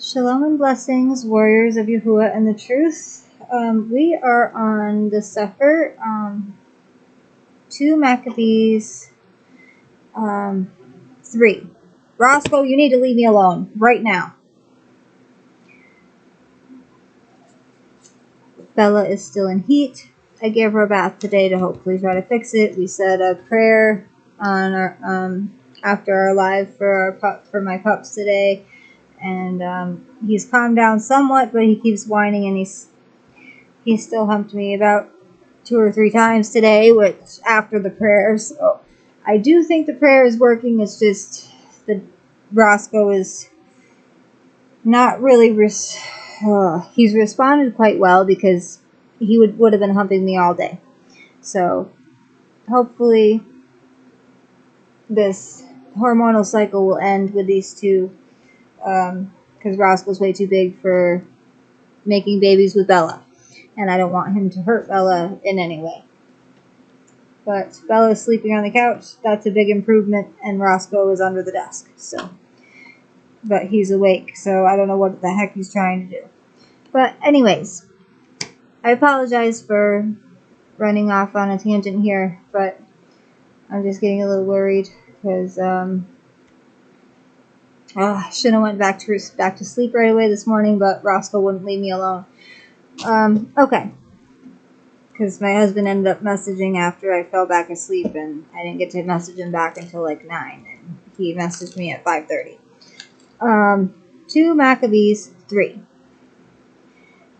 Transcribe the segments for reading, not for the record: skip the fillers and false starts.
Shalom and blessings, warriors of Yahuah and the truth. We are on the CEPHER, 2 Maccabees, 3. Roscoe, you need to leave me alone right now. Bella is still in heat. I gave her a bath today to hopefully try to fix it. We said a prayer on our after our live for my pups today. And he's calmed down somewhat, but he keeps whining, and he still humped me about 2 or 3 times today, which after the prayer. So I do think the prayer is working. It's just the Roscoe is not really. He's responded quite well because he would have been humping me all day. So hopefully this hormonal cycle will end with these two. Because Roscoe's way too big for making babies with Bella. And I don't want him to hurt Bella in any way. But Bella's sleeping on the couch. That's a big improvement. And Roscoe is under the desk. But he's awake. So I don't know what the heck he's trying to do. But anyways, I apologize for running off on a tangent here. But I'm just getting a little worried. Because I should have went back to sleep right away this morning, but Roscoe wouldn't leave me alone. Okay. Because my husband ended up messaging after I fell back asleep, and I didn't get to message him back until like 9, and he messaged me at 5:30. 2 Maccabees 3.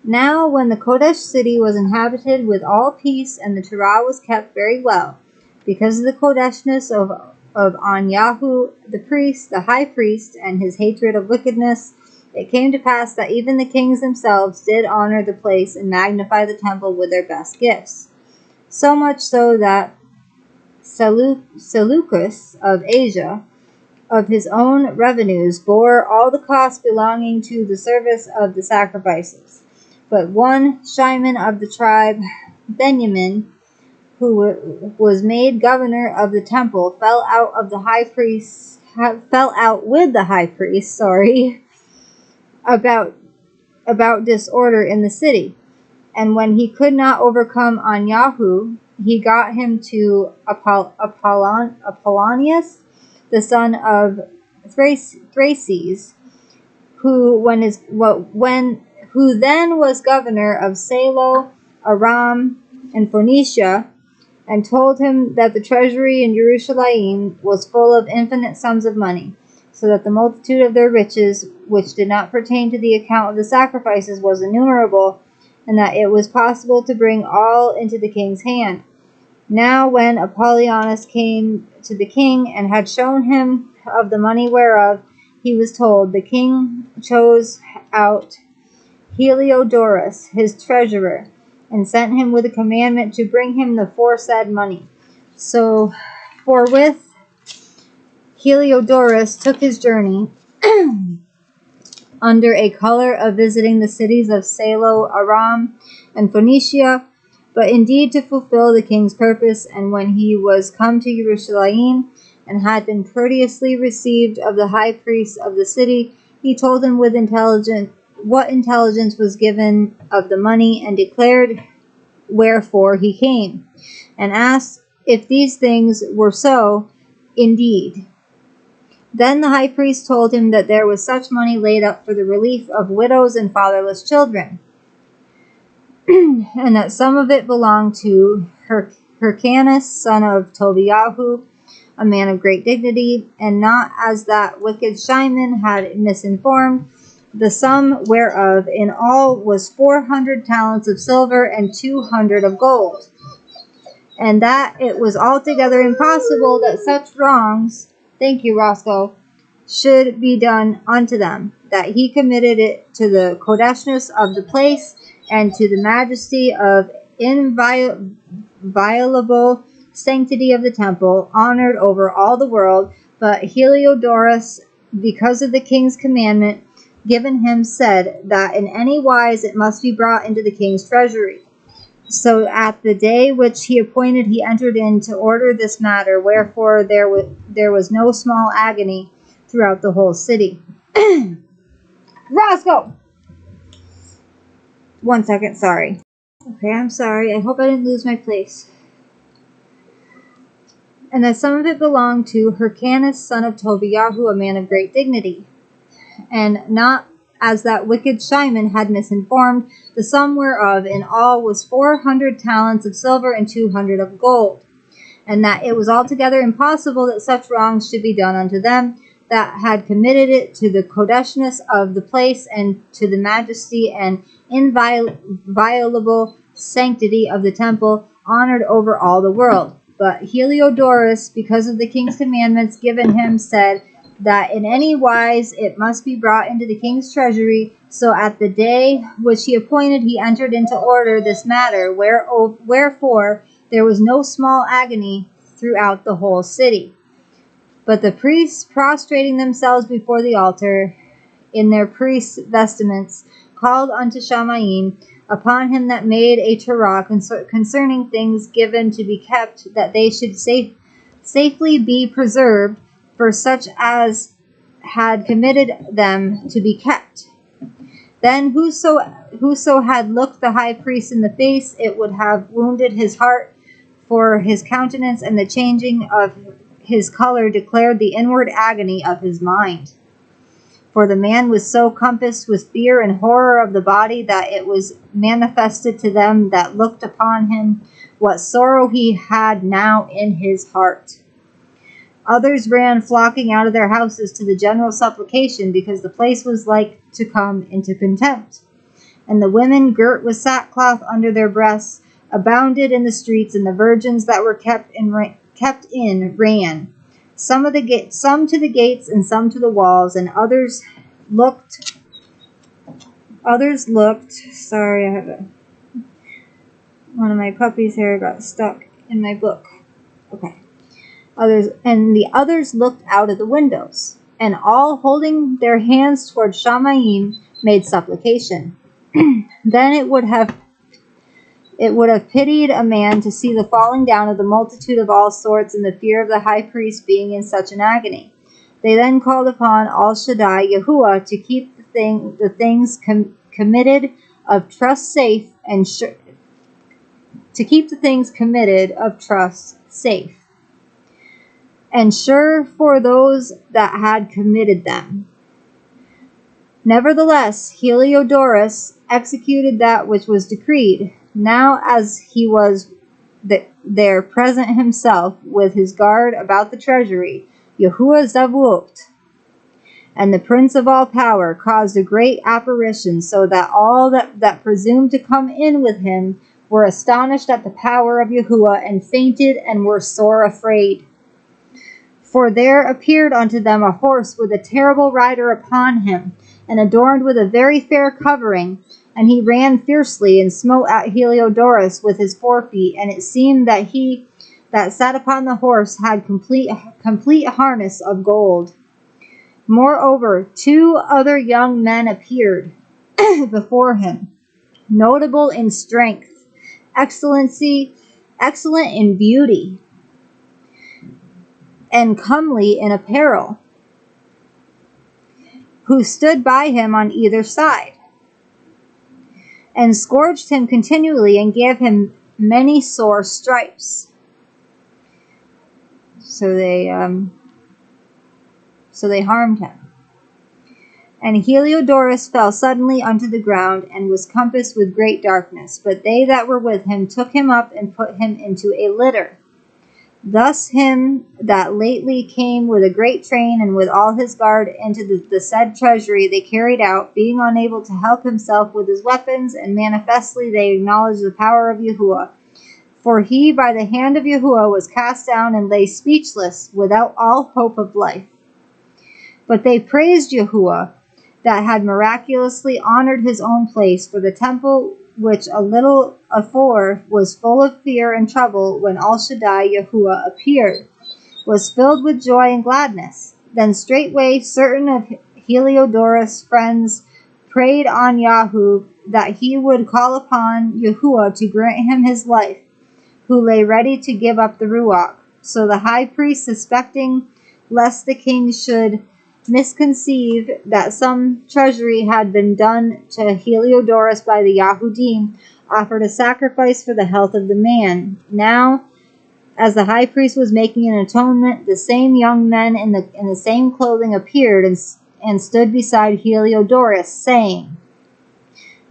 Now when the Kodesh city was inhabited with all peace, and the Torah was kept very well, because of the Kodeshness of Yahuah the priest, the high priest, and his hatred of wickedness, it came to pass that even the kings themselves did honor the place and magnify the temple with their best gifts. So much so that Seleucus of Asia, of his own revenues, bore all the costs belonging to the service of the sacrifices. But one Shimon of the tribe Benjamin, who was made governor of the temple, fell out with the high priest, about disorder in the city. And when he could not overcome on Yahuah, he got him to Apollonius, the son of Thraces, who then was governor of Salo, Aram, and Phoenicia, and told him that the treasury in Jerusalem was full of infinite sums of money, so that the multitude of their riches, which did not pertain to the account of the sacrifices, was innumerable, and that it was possible to bring all into the king's hand. Now when Apollonius came to the king, and had shown him of the money whereof he was told, the king chose out Heliodorus, his treasurer, and sent him with a commandment to bring him the foresaid money. So forthwith Heliodorus took his journey under a color of visiting the cities of Salo, Aram, and Phoenicia, but indeed to fulfill the king's purpose. And when he was come to Jerusalem, and had been courteously received of the high priest of the city, he told him with what intelligence was given of the money, and declared wherefore he came, and asked if these things were so indeed. Then the high priest told him that there was such money laid up for the relief of widows and fatherless children, and that some of it belonged to Hyrcanus, son of Tobiahu, a man of great dignity, and not as that wicked Shimon had misinformed, the sum whereof in all was 400 talents of silver and 200 of gold, and that it was altogether impossible that such wrongs, thank you, Roscoe, should be done unto them, that he committed it to the Kodeshness of the place, and to the majesty of inviolable sanctity of the temple, honored over all the world. But Heliodorus, because of the king's commandment given him, said that in any wise it must be brought into the king's treasury. So at the day which he appointed, he entered in to order this matter, wherefore there was no small agony throughout the whole city. Roscoe! 1 second, sorry. Okay, I'm sorry. I hope I didn't lose my place. And that some of it belonged to Hyrcanus, son of Tobiyahu, a man of great dignity. And not as that wicked Shimon had misinformed, the sum whereof in all was 400 talents of silver and 200 of gold. And that it was altogether impossible that such wrongs should be done unto them that had committed it to the kodeshness of the place and to the majesty and inviolable sanctity of the temple, honored over all the world. But Heliodorus, because of the king's commandments given him, said that in any wise it must be brought into the king's treasury. So at the day which he appointed, he entered into order this matter, wherefore there was no small agony throughout the whole city. But the priests, prostrating themselves before the altar in their priests' vestments, called unto Shamayim upon him that made a Torah concerning things given to be kept, that they should safely be preserved for such as had committed them to be kept. Then whoso had looked the high priest in the face, it would have wounded his heart, for his countenance and the changing of his color declared the inward agony of his mind. For the man was so compassed with fear and horror of the body that it was manifested to them that looked upon him what sorrow he had now in his heart. Others ran flocking out of their houses to the general supplication, because the place was like to come into contempt. And the women, girt with sackcloth under their breasts, abounded in the streets, and the virgins that were kept in ran, some to the gates and some to the walls, and others looked. Sorry, I have one of my puppy's hair got stuck in my book. Okay. The others looked out of the windows, and all holding their hands toward Shamayim made supplication. Then it would have pitied a man to see the falling down of the multitude of all sorts, and the fear of the high priest being in such an agony. They then called upon Al Shaddai Yahuah to keep the things committed of trust safe, and to keep the things committed of trust safe, and sure for those that had committed them. Nevertheless, Heliodorus executed that which was decreed. Now as he was there present himself with his guard about the treasury, Yahuah Zavuot, and the prince of all power, caused a great apparition, so that all that presumed to come in with him were astonished at the power of Yahuah, and fainted, and were sore afraid. For there appeared unto them a horse with a terrible rider upon him, and adorned with a very fair covering. And he ran fiercely, and smote at Heliodorus with his forefeet, and it seemed that he that sat upon the horse had complete harness of gold. Moreover, 2 other young men appeared before him, notable in strength, excellent in beauty, and comely in apparel, who stood by him on either side, and scourged him continually, and gave him many sore stripes. So they harmed him. And Heliodorus fell suddenly unto the ground, and was compassed with great darkness. But they that were with him took him up, and put him into a litter. Thus him that lately came with a great train, and with all his guard, into the said treasury, they carried out, being unable to help himself with his weapons, and manifestly they acknowledged the power of Yahuah. For he by the hand of Yahuah was cast down, and lay speechless, without all hope of life. But they praised Yahuah, that had miraculously honored his own place, for the temple which a little afore was full of fear and trouble, when Al Shaddai Yahuah appeared, was filled with joy and gladness. Then straightway certain of Heliodorus' friends prayed on Yahuah that he would call upon Yahuah to grant him his life, who lay ready to give up the Ruach. So the high priest, suspecting lest the king should misconceived that some treachery had been done to Heliodorus by the Yahudim, offered a sacrifice for the health of the man. Now, as the high priest was making an atonement, the same young men in the same clothing appeared and stood beside Heliodorus, saying,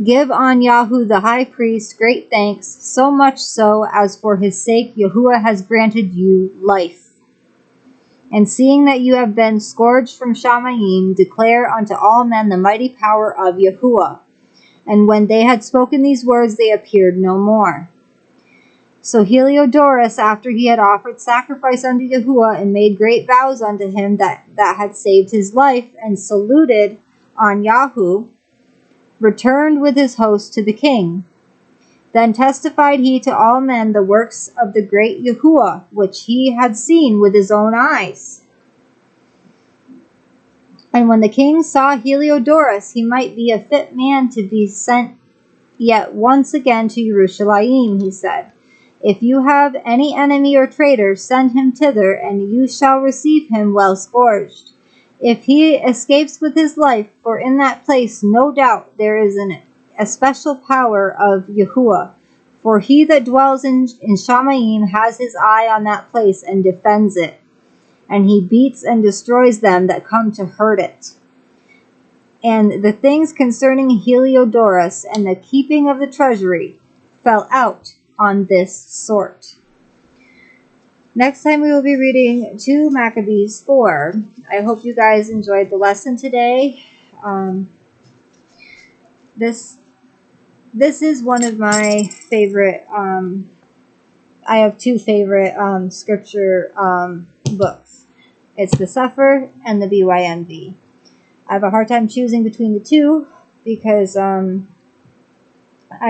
"Give on Yahuah the high priest great thanks, so much so as for his sake Yahuah has granted you life. And seeing that you have been scourged from Shamayim, declare unto all men the mighty power of Yahuah." And when they had spoken these words, they appeared no more. So Heliodorus, after he had offered sacrifice unto Yahuah, and made great vows unto him that had saved his life, and saluted on Yahuah, returned with his host to the king. Then testified he to all men the works of the great Yahuah, which he had seen with his own eyes. And when the king saw Heliodorus, he might be a fit man to be sent yet once again to Jerusalem, he said, "If you have any enemy or traitor, send him thither, and you shall receive him well scourged. If he escapes with his life, for in that place no doubt there is a special power of Yahuah. For he that dwells in Shamayim has his eye on that place and defends it, and he beats and destroys them that come to hurt it. And the things concerning Heliodorus and the keeping of the treasury fell out on this sort." Next time we will be reading 2 Maccabees 4. I hope you guys enjoyed the lesson today. This is one of my favorite, I have 2 favorite scripture books. It's the CEPHER and the BYNV. I have a hard time choosing between the 2 because I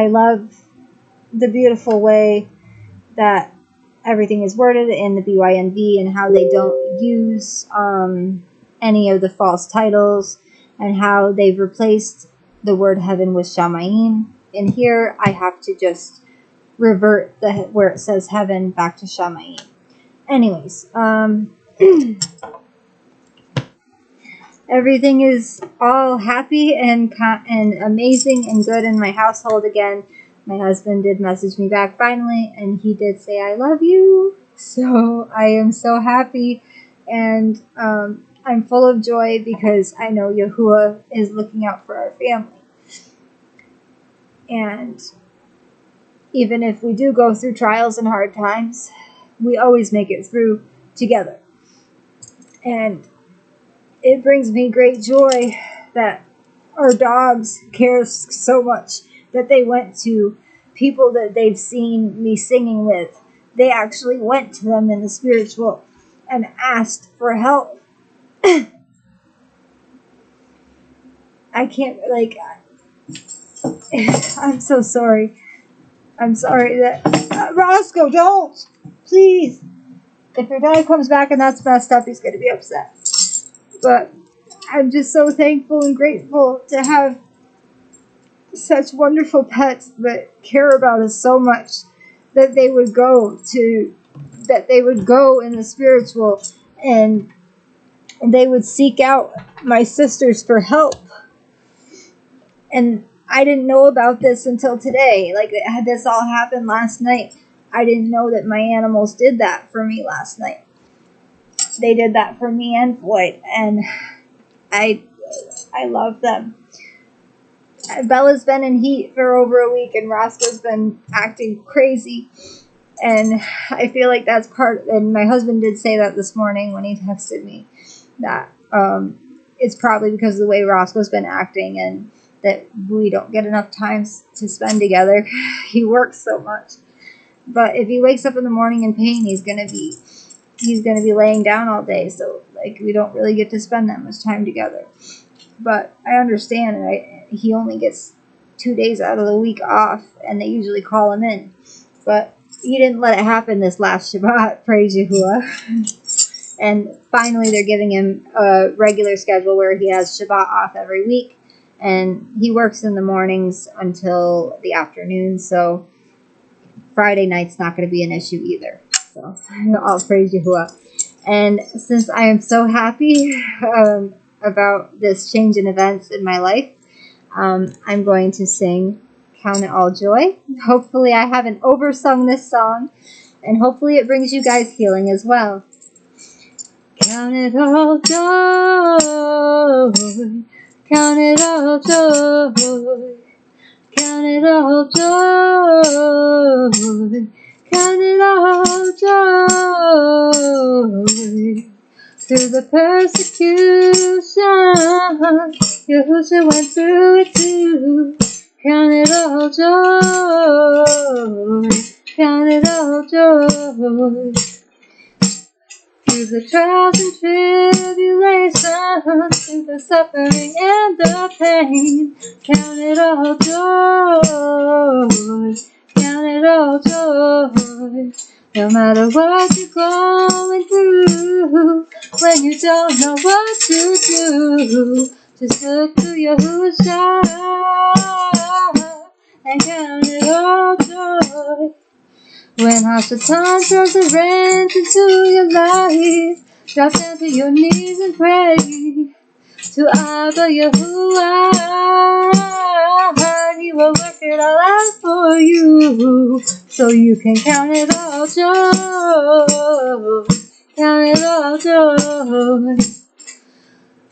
love the beautiful way that everything is worded in the BYNV and how they don't use any of the false titles, and how they've replaced the word heaven with Shamayim. And here I have to just revert where it says heaven back to Shamayim. Anyways, everything is all happy and amazing and good in my household again. My husband did message me back finally, and he did say, "I love you." So I am so happy, and I'm full of joy because I know Yahuah is looking out for our family. And even if we do go through trials and hard times, we always make it through together. And it brings me great joy that our dogs care so much that they went to people that they've seen me singing with. They actually went to them in the spiritual and asked for help. I can't, I'm so sorry. I'm sorry that, Roscoe, don't! Please! If your dad comes back and that's messed up, he's going to be upset. But I'm just so thankful and grateful to have such wonderful pets that care about us so much that they would go in the spiritual, and they would seek out my sisters for help. And I didn't know about this until today. This all happened last night. I didn't know that my animals did that for me last night. They did that for me and Floyd, and I love them. Bella's been in heat for over a week, and Roscoe's been acting crazy, and I feel like that's and my husband did say that this morning when he texted me, that it's probably because of the way Roscoe's been acting, and that we don't get enough time to spend together. He works so much. But if he wakes up in the morning in pain, he's gonna be laying down all day, so we don't really get to spend that much time together. But I understand, and he only gets 2 days out of the week off, and they usually call him in. But he didn't let it happen this last Shabbat, praise Yahuah. And finally they're giving him a regular schedule where he has Shabbat off every week, and he works in the mornings until the afternoon, so Friday night's not going to be an issue either. So I'll praise Yahuah. And since I am so happy, about this change in events in my life, I'm going to sing Count It All Joy. Hopefully I haven't oversung this song, and hopefully it brings you guys healing as well. Count it all joy, count it all joy, count it all joy, count it all joy. Through the persecution, Yahuah went through it too. Count it all joy, count it all joy. Through the trials and tribulations, through the suffering and the pain, count it all joy, count it all joy. No matter what you're going through, when you don't know what to do, just look to Yahuah and count it all joy. When Hasatan throws a wrench into your life, drop down to your knees and pray to Abba Yahuah. He will work it all out for you, so you can count it all joy. Count it all joy.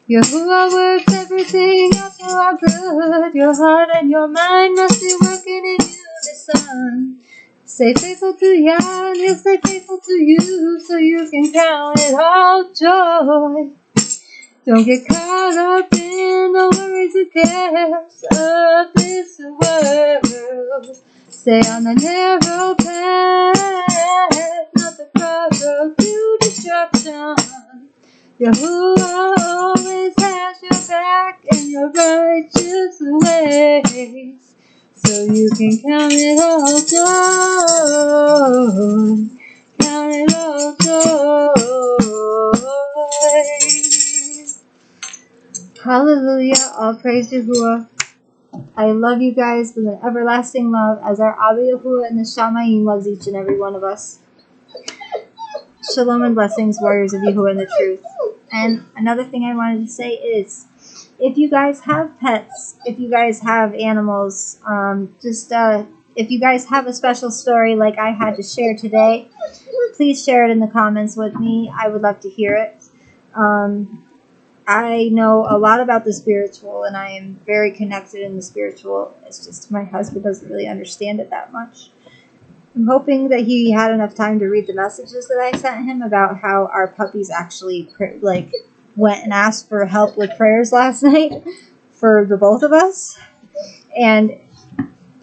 Yahuah works everything out for our good. Your heart and your mind must be working in unison. Stay faithful to Yah, and He'll stay faithful to you, so you can count it all joy. Don't get caught up in the worries and cares of this world. Stay on the narrow path, not the broad road to destruction. Yahuah always has your back and your righteous ways, so you can count it all joy. Count it all joy. Hallelujah. All praise Yahuah. I love you guys with an everlasting love, as our Abba Yahuah and the Shamayim loves each and every one of us. Shalom and blessings, warriors of Yahuah and the truth. And another thing I wanted to say is, if you guys have pets, if you guys have animals, if you guys have a special story like I had to share today, please share it in the comments with me. I would love to hear it. I know a lot about the spiritual, and I am very connected in the spiritual. It's just my husband doesn't really understand it that much. I'm hoping that he had enough time to read the messages that I sent him about how our puppies actually went and asked for help with prayers last night for the both of us. And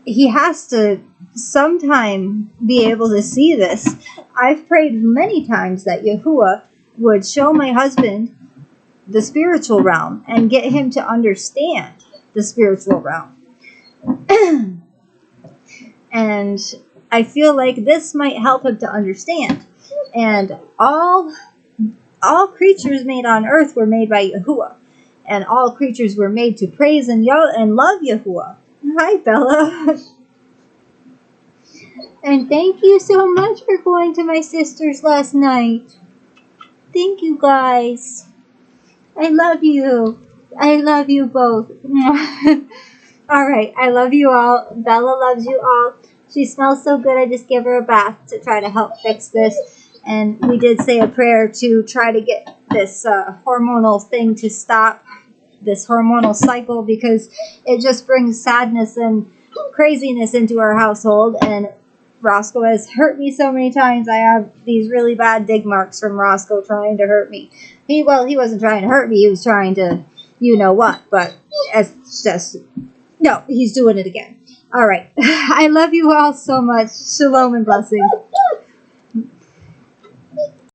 he has to sometime be able to see this. I've prayed many times that Yahuah would show my husband the spiritual realm and get him to understand the spiritual realm. And I feel like this might help him to understand. And all creatures made on earth were made by Yahuah, and all creatures were made to praise and love Yahuah. Hi, Bella. And thank you so much for going to my sister's last night. Thank you, guys. I love you. I love you both. All right, I love you all. Bella loves you all. She smells so good, I just gave her a bath to try to help fix this. And we did say a prayer to try to get this hormonal thing to stop, this hormonal cycle, because it just brings sadness and craziness into our household. And Roscoe has hurt me so many times. I have these really bad dig marks from Roscoe trying to hurt me. He wasn't trying to hurt me. He was trying to, you know what, but it's just, no, he's doing it again. All right. I love you all so much. Shalom and blessings.